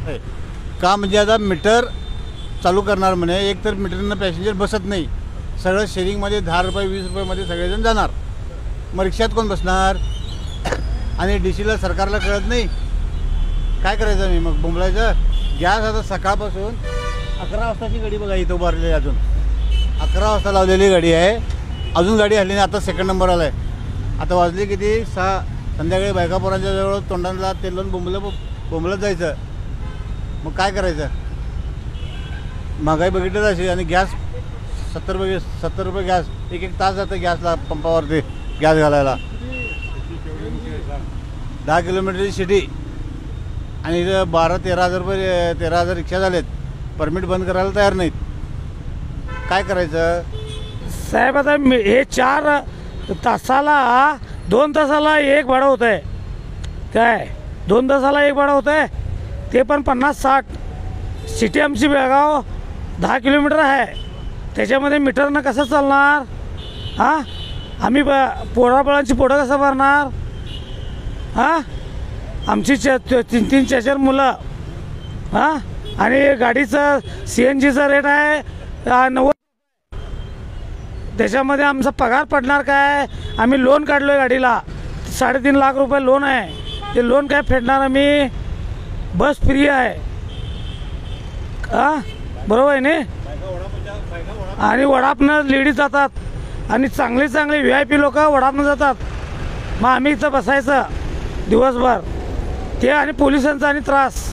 आहे का म्हणजे आता मीटर चालू करणार म्हणे, एक तर मीटरनं पॅसेंजर बसत नाही, सगळं शेअरिंगमध्ये 10 रुपये 20 रुपयामध्ये सगळेजण जाणार, मग रिक्षात कोण बसणार? आणि DCला सरकारला कळत नाही, काय करायचं? मी मग बोंबलायचं. गॅस आता सकाळपासून 11 वाजताची गाडी बघा इथं उभारलेली, अजून 11 वाजता लावलेली गाडी आहे, अजून गाडी हल्ली नाही. आता सेकंड नंबर आला आहे. आता वाजले किती 6, संध्याकाळी बायकापोरांच्या जवळ तोंडांना तेल लावून बोंबलत जायचं. मग काय करायचं? महागाई बघितलं अशी. आणि गॅस 70 रुपये गॅस, एक तास जातं गॅसला पंपावरती गॅस घालायला. 10 किलोमीटरची सिटी आणि इथं 12-13 हजार रुपये, 13,000 रिक्षा झालेत. परमिट बंद करायला तयार नाहीत. काय करायचं साहेब? आता हे 4 तासाला 2 तासाला एक भाडं होतं आहे काय? 2 तासाला एक भाडं होतं आहे, ते पण 50-60. सिटी आमची बेळगाव 10 किलोमीटर आहे, त्याच्यामध्ये मीटरनं कसं चालणार? हां, आम्ही पोळापळांची पोटं कसं भरणार? हां, आमची 3-3, 4-4 मुलं. हां, आणि गाडीचं CNGचा रेट आहे 90. त्याच्यामध्ये आमचा पगार पडणार काय? आम्ही लोन काढलो आहे गाडीला, 3.5 लाख रुपये लोन आहे. ते लोन काय फेडणार आम्ही? बस फ्री आहे. हां, बरोबर आहे ना? आणि वडापनं लेडीज जातात आणि चांगले VIP लोक वडापनं जातात. मग आम्ही इथं बसायचं दिवसभर, ते आणि पोलिसांचा आणि त्रास.